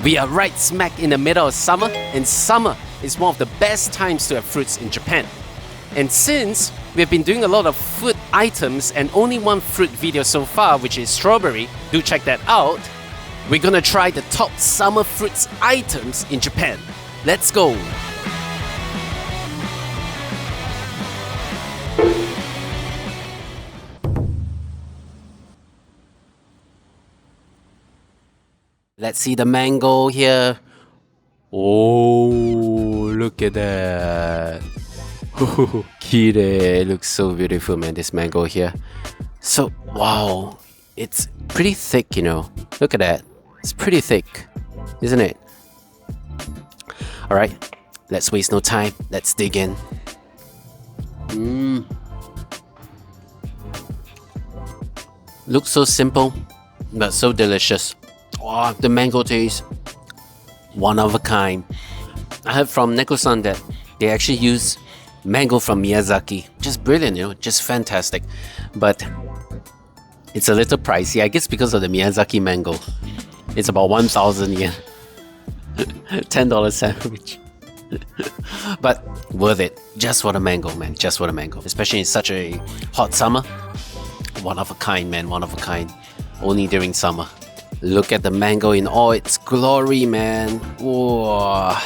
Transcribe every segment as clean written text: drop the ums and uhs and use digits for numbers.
We are right smack in the middle of summer, and summer is one of the best times to have fruits in Japan. And since we've been doing a lot of food items and only one fruit video so far, which is strawberry, do check that out, we're gonna try the top summer fruits items in Japan. Let's go! Let's see the mango here. Oh, look at that. Kirei, looks so beautiful, man, this mango here. So, wow, it's pretty thick, you know. Look at that. It's pretty thick, isn't it? Alright, let's waste no time. Let's dig in. Looks so simple, but so delicious. Oh, the mango taste, one of a kind. I heard from Neko-san that they actually use mango from Miyazaki. Just brilliant, you know, just fantastic. But it's a little pricey, I guess, because of the Miyazaki mango. It's about 1,000 yen. $10 sandwich. But worth it, just for the mango, man, just for the mango. Especially in such a hot summer. One of a kind, man, one of a kind. Only during summer. Look at the mango in all its glory, man. Whoa.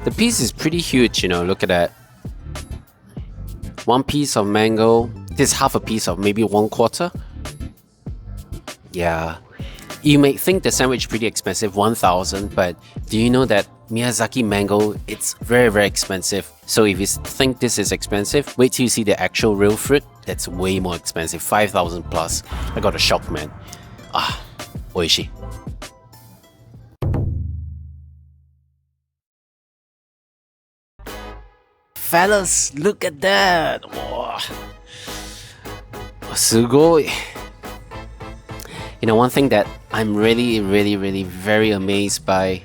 The piece is pretty huge, you know, look at that. One piece of mango. This is half a piece of maybe 1/4. Yeah. You may think the sandwich pretty expensive, 1,000, but do you know that Miyazaki mango, it's very, very expensive. So if you think this is expensive, wait till you see the actual real fruit. That's way more expensive, 5,000 plus. I got a shock, man. Ah. Oishi. Fellas, look at that! Whoa. Sugoi. You know, one thing that I'm really very amazed by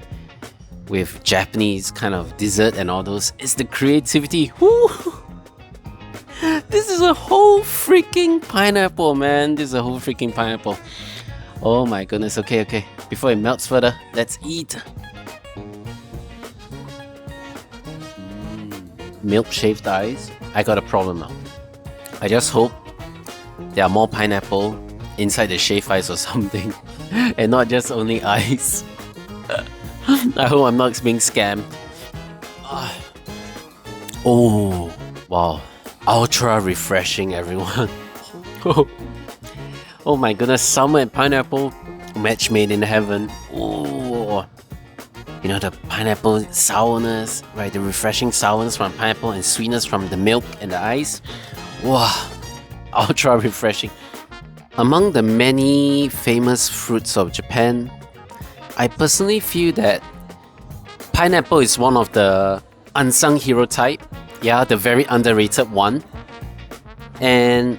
with Japanese kind of dessert and all those is the creativity. Woo! This is a whole freaking pineapple, man. This is a whole freaking pineapple. Oh my goodness, okay. Before it melts further, let's eat. Milk shaved ice. I got a problem now. I just hope there are more pineapple inside the shaved ice or something. And not just only ice. I hope I'm not being scammed. Oh, wow. Ultra refreshing, everyone. Oh my goodness, summer and pineapple, match made in heaven. Ooh. You know, the pineapple sourness, right? The refreshing sourness from pineapple and sweetness from the milk and the ice. Wow, ultra refreshing. Among the many famous fruits of Japan, I personally feel that pineapple is one of the unsung hero type. Yeah, the very underrated one. And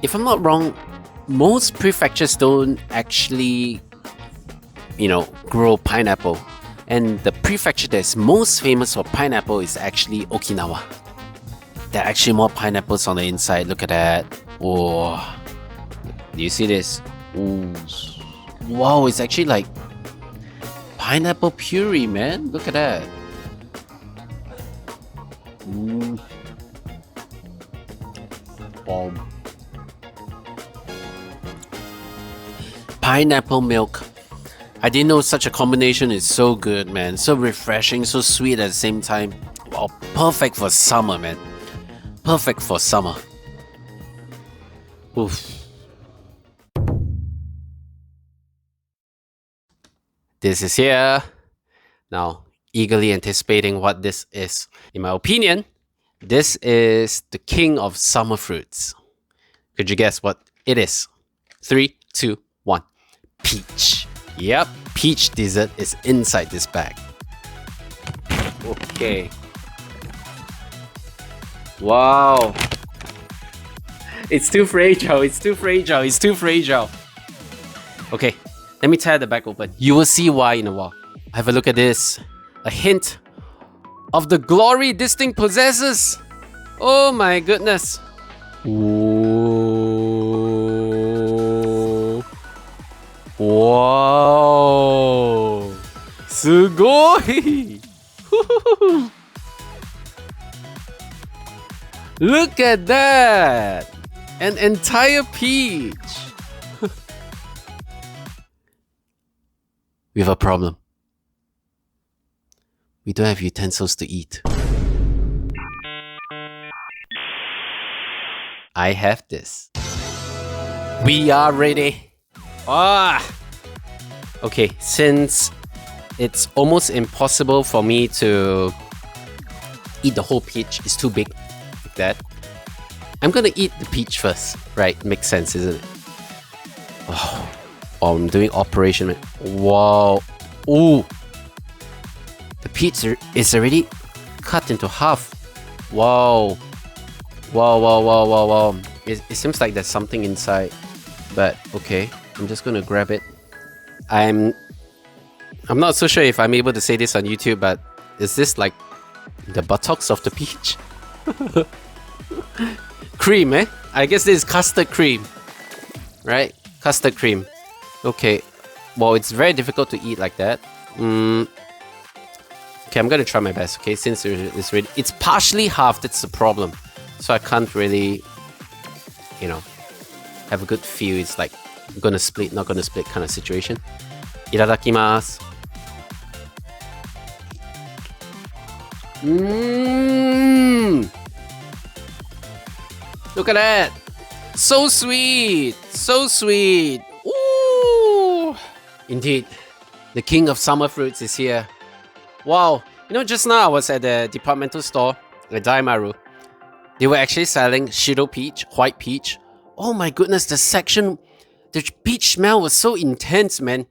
if I'm not wrong, most prefectures don't actually, you know, grow pineapple. And the prefecture that's most famous for pineapple is actually Okinawa. There are actually more pineapples on the inside. Look at that. Whoa. Do you see this? Ooh. Wow, it's actually like pineapple puree, man. Look at that. Wow. Pineapple milk. I didn't know such a combination is so good, man. So refreshing, so sweet at the same time. Wow, perfect for summer, man. Perfect for summer. Oof. This is here. Now, eagerly anticipating what this is. In my opinion, this is the king of summer fruits. Could you guess what it is? 3, 2, 1. Peach. Yep, peach dessert is inside this bag. Okay. Wow. It's too fragile, it's too fragile, it's too fragile. Okay, let me tear the bag open. You will see why in a while. Have a look at this. A hint of the glory this thing possesses. Oh my goodness. Whoa. Wow. Sugoi! Look at that! An entire peach! We have a problem. We don't have utensils to eat. I have this. We are ready. Okay, since it's almost impossible for me to eat the whole peach, it's too big like that. I'm gonna eat the peach first, right? Makes sense, isn't it? Oh, I'm doing operation, man. Wow. Ooh. The peach is already cut into half. Wow. Wow. It seems like there's something inside. But okay, I'm just gonna grab it. I'm not so sure if I'm able to say this on YouTube, but is this like the buttocks of the peach? Cream, eh? I guess this is custard cream. Right? Custard cream. Okay. Well, it's very difficult to eat like that. Okay, I'm gonna try my best, okay? Since it's ready. It's partially half, that's the problem. So I can't really, you know, have a good feel. It's like gonna split, not gonna split kind of situation. Itadakimasu. Look at that! So sweet! So sweet! Ooh! Indeed, the king of summer fruits is here. Wow! You know, just now I was at the departmental store at Daimaru. They were actually selling Shiro peach, white peach. Oh my goodness, the peach smell was so intense, man.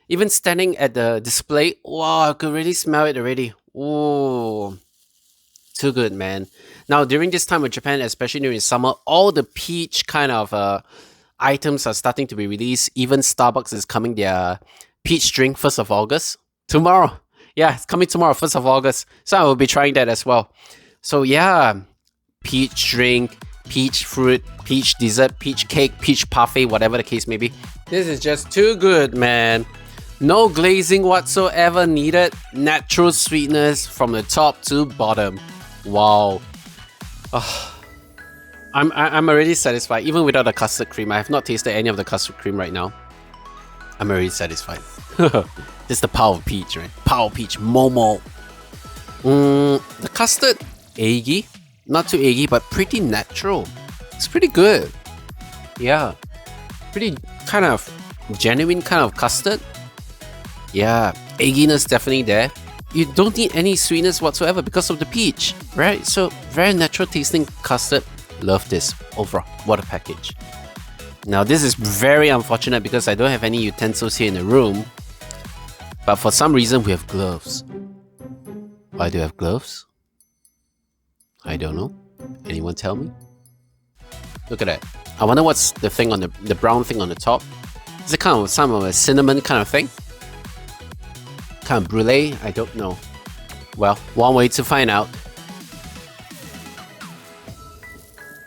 Even standing at the display, wow, I could really smell it already. Ooh, too good, man. Now, during this time of Japan, especially during summer, all the peach kind of items are starting to be released. Even Starbucks is coming their peach drink 1st of August. Tomorrow. Yeah, it's coming tomorrow, 1st of August. So I will be trying that as well. So yeah, peach drink, peach fruit, peach dessert, peach cake, peach parfait, whatever the case may be. This is just too good, man. No glazing whatsoever needed. Natural sweetness from the top to bottom. Wow. Oh, I'm already satisfied. Even without the custard cream, I have not tasted any of the custard cream right now. I'm already satisfied. This is the power of peach, right? Power of peach, Momo. The custard, eggy. Not too eggy, but pretty natural. It's pretty good. Yeah. Pretty kind of genuine kind of custard. Yeah. Egginess definitely there. You don't need any sweetness whatsoever because of the peach, right? So very natural tasting custard. Love this. Overall, what a package. Now this is very unfortunate because I don't have any utensils here in the room. But for some reason we have gloves. Why do you have gloves? I don't know. Anyone tell me? Look at that. I wonder what's the thing on the brown thing on the top. Is it kind of some of a cinnamon kind of thing? Kind of brulee? I don't know. Well, one way to find out.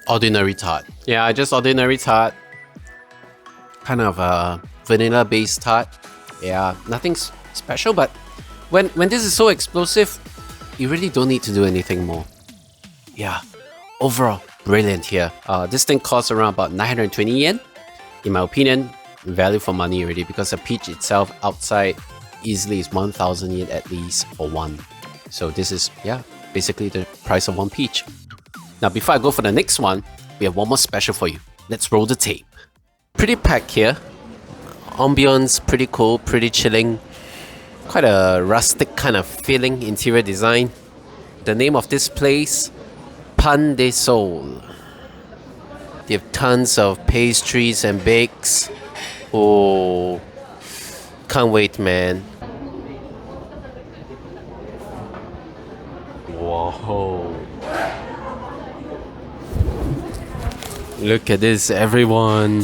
Ordinary tart. Yeah, just ordinary tart. Kind of a vanilla based tart. Yeah, nothing special, but when this is so explosive, you really don't need to do anything more. Yeah, overall, brilliant here. This thing costs around about 920 yen. In my opinion, value for money already because the peach itself outside easily is 1,000 yen at least for one. So this is, yeah, basically the price of one peach. Now, before I go for the next one, we have one more special for you. Let's roll the tape. Pretty packed here. Ambience, pretty cool, pretty chilling. Quite a rustic kind of feeling, interior design. The name of this place, Pan de Sol. They have tons of pastries and bakes. Oh, can't wait, man. Whoa. Look at this, everyone.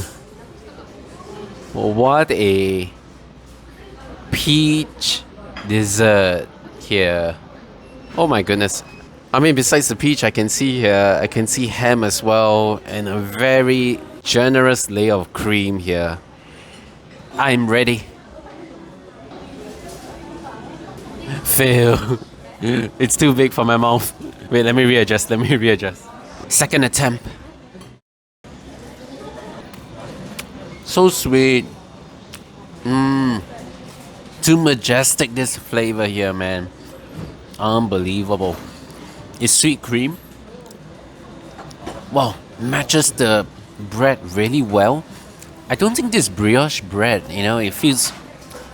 What a peach dessert here. Oh my goodness. I mean, besides the peach, I can see here, I can see ham as well, and a very generous layer of cream here. I'm ready. Fail. It's too big for my mouth. Wait, let me readjust. Second attempt. So sweet. Too majestic, this flavor here, man. Unbelievable. It's sweet cream. Wow, matches the bread really well. I don't think this brioche bread, it feels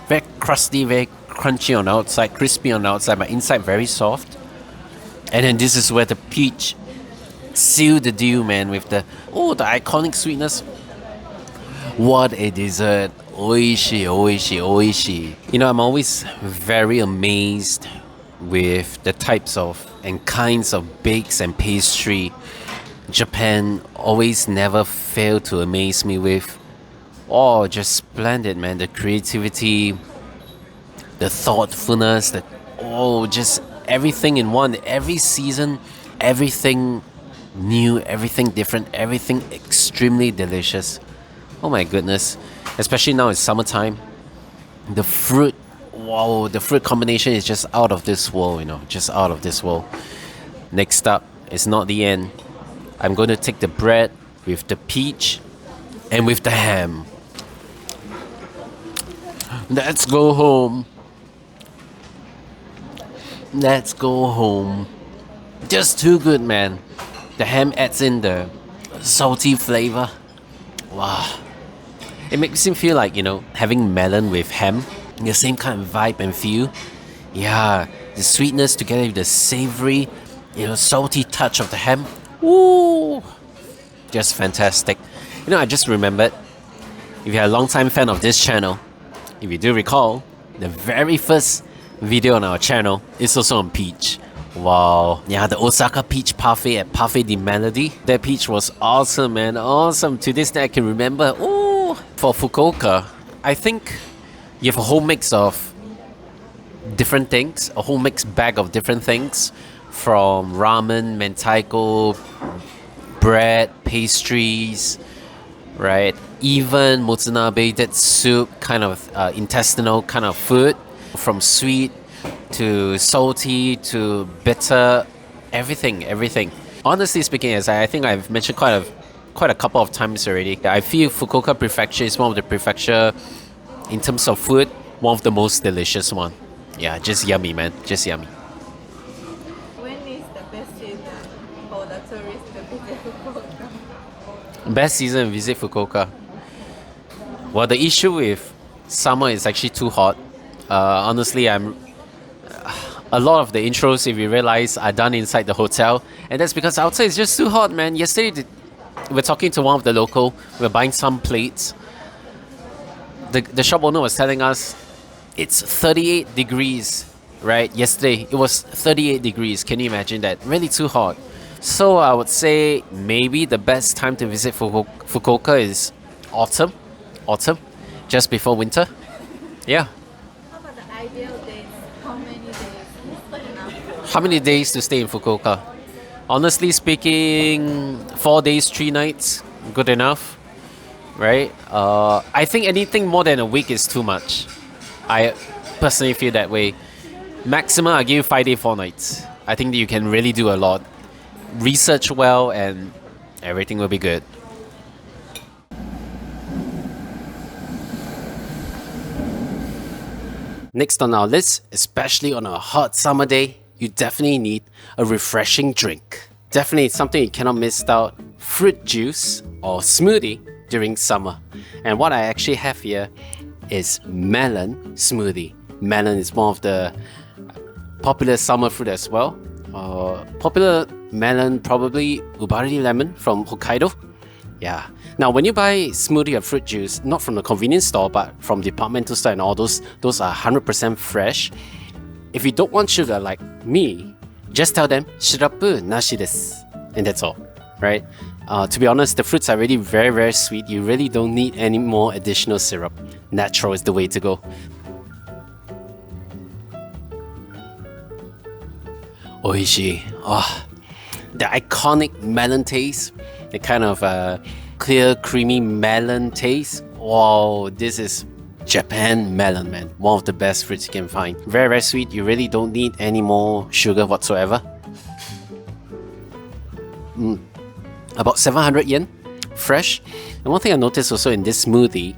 very crusty, very crunchy on the outside, crispy on the outside, but inside very soft. And then this is where the peach seal the deal, man, with the iconic sweetness. What a dessert. Oishi, oishi, oishi. I'm always very amazed with the types of and kinds of bakes and pastry Japan always never fail to amaze me with. Oh, just splendid, man. The creativity, the thoughtfulness, just everything in one. Every season, everything new, everything different, everything extremely delicious. Oh my goodness. Especially now it's summertime. The fruit, the fruit combination is just out of this world, just out of this world. Next up, it's not the end. I'm going to take the bread with the peach and with the ham. Let's go home. Let's go home. Just too good, man. The ham adds in the salty flavor. Wow. It makes me feel like, having melon with ham. The same kind of vibe and feel. Yeah, the sweetness together with the savory, salty touch of the ham. Ooh, just fantastic. I just remembered, if you're a long-time fan of this channel, if you do recall, the very first video on our channel is also on peach. Wow. Yeah, the Osaka peach parfait at Parfait de Melody. That peach was awesome, man. Awesome. To this day, I can remember. Ooh. For Fukuoka, I think you have a whole mix of different things, a whole mixed bag of different things, from ramen, mentaiko, bread, pastries, right? Even motsutanabe, that soup, kind of intestinal kind of food, from sweet to salty to bitter, everything. Honestly speaking, as I think I've mentioned quite a couple of times already, I feel Fukuoka Prefecture is one of the prefecture, in terms of food, one of the most delicious one. Yeah, just yummy, man. Just yummy. When is the best season for the tourists to visit Fukuoka? Best season to visit Fukuoka. Well, the issue with summer is actually too hot. Honestly, a lot of the intros, if you realize, are done inside the hotel, and that's because outside it's just too hot, man. Yesterday, we're talking to one of the local. We're buying some plates. The shop owner was telling us it's 38 degrees, right? Yesterday it was 38 degrees. Can you imagine that? Really too hot. So I would say maybe the best time to visit Fukuoka is autumn, just before winter. Yeah. How about the ideal days? How many days is enough? How many days to stay in Fukuoka? Honestly speaking, 4 days, 3 nights, good enough, right? I think anything more than a week is too much. I personally feel that way. Maximum, I give you 5 days, 4 nights. I think that you can really do a lot. Research well and everything will be good. Next on our list, especially on a hot summer day, you definitely need a refreshing drink. Definitely something you cannot miss out. Fruit juice or smoothie during summer. And what I actually have here is melon smoothie. Melon is one of the popular summer fruit as well. Popular melon, probably Ubari lemon from Hokkaido. Yeah. Now, when you buy smoothie or fruit juice, not from the convenience store, but from departmental store and all those are 100% fresh. If you don't want sugar like me, just tell them shirapu nashi desu, and that's all, right? To be honest, the fruits are really very, very sweet. You really don't need any more additional syrup. Natural is the way to go. Oishi. Oh, the iconic melon taste, the kind of clear, creamy melon taste. Wow, this is Japan melon, man. One of the best fruits you can find. Very, very sweet. You really don't need any more sugar whatsoever. About 700 yen, fresh. And one thing I noticed also in this smoothie,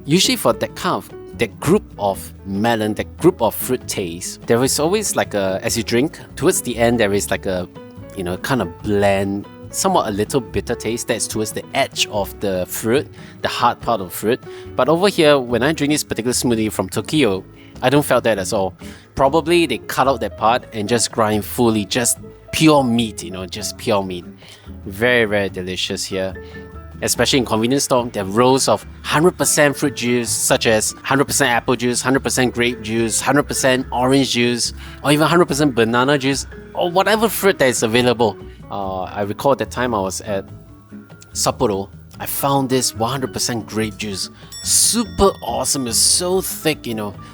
usually for that group of melon, that group of fruit taste, there is always like as you drink, towards the end, there is like a, kind of bland, somewhat a little bitter taste that's towards the edge of the fruit, the hard part of fruit. But over here, when I drink this particular smoothie from Tokyo, I don't feel that at all. Probably they cut out that part and just grind fully, just pure meat, just pure meat. Very, very delicious here. Especially in convenience store, there are rows of 100% fruit juice, such as 100% apple juice, 100% grape juice, 100% orange juice, or even 100% banana juice, or whatever fruit that is available. I recall that time I was at Sapporo, I found this 100% grape juice. Super awesome. It's so thick,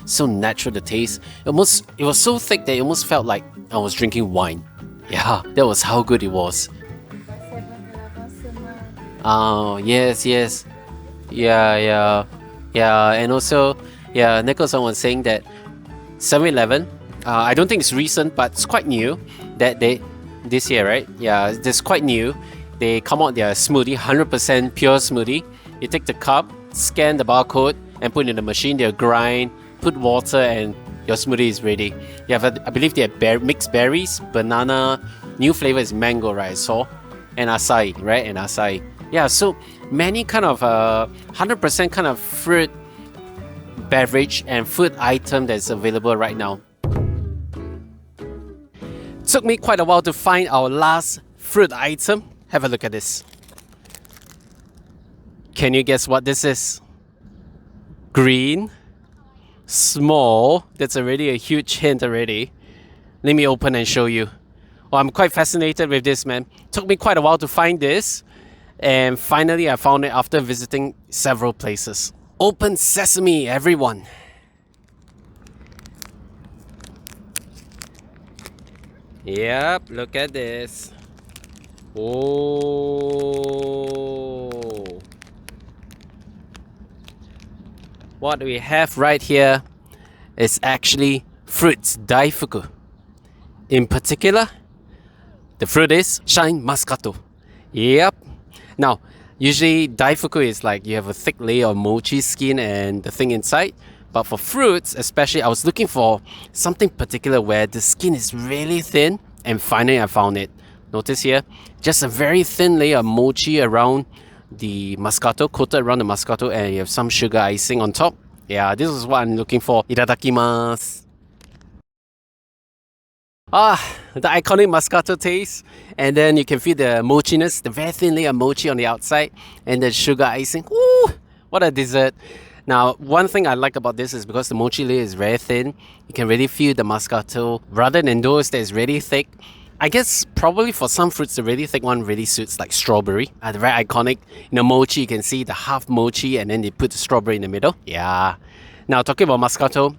so natural the taste. It was so thick that it almost felt like I was drinking wine. Yeah, that was how good it was. Oh, yes. Yeah. And also, Neko-san was saying that 7-Eleven, I don't think it's recent, but it's quite new, that this year, right? Yeah, it's quite new. They come out their smoothie, 100% pure smoothie. You take the cup, scan the barcode, and put it in the machine. They'll grind, put water, and your smoothie is ready. I believe they have mixed berries, banana, new flavor is mango, right? So, and acai, right? And acai. Yeah, so many kind of 100% kind of fruit beverage and food item that's available right now. Took me quite a while to find our last fruit item. Have a look at this. Can you guess what this is? Green, small. That's already a huge hint already. Let me open and show you. Well, I'm quite fascinated with this, man. Took me quite a while to find this. And finally, I found it after visiting several places. Open sesame, everyone. Yep, look at this. Oh. What we have right here is actually fruits, daifuku. In particular, the fruit is shine muscato. Yep. Now, usually daifuku is like you have a thick layer of mochi skin and the thing inside. But for fruits, especially, I was looking for something particular where the skin is really thin, and finally I found it. Notice here, just a very thin layer of mochi around the muscato, coated around the muscato, and you have some sugar icing on top. Yeah, this is what I'm looking for. Itadakimasu. The iconic muscato taste, and then you can feel the mochiness, the very thin layer of mochi on the outside, and the sugar icing. Ooh, what a dessert. Now, one thing I like about this is because the mochi layer is very thin, you can really feel the muscato, rather than those that is really thick. I guess probably for some fruits, the really thick one really suits, like strawberry. The very iconic, mochi, you can see the half mochi, and then they put the strawberry in the middle. Yeah. Now, talking about muscato,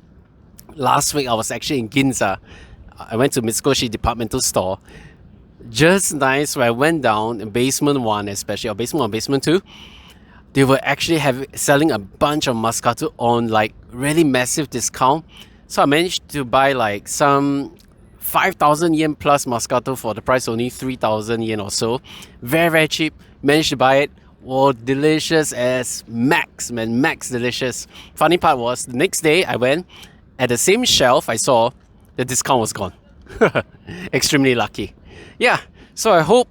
last week I was actually in Ginza. I went to Mitsukoshi departmental store. Just nice, when I went down in basement 1 especially, or basement 1, basement 2, they were actually selling a bunch of muscato on like really massive discount. So I managed to buy like some 5,000 yen plus muscato for the price only 3,000 yen or so. Very, very cheap. Managed to buy it. Oh, delicious as max, man. Max delicious. Funny part was, the next day I went, at the same shelf I saw the discount was gone. Extremely lucky. Yeah, so I hope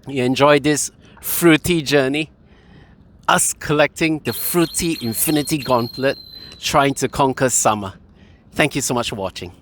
you enjoyed this fruity journey. Us collecting the fruity infinity gauntlet, trying to conquer summer. Thank you so much for watching.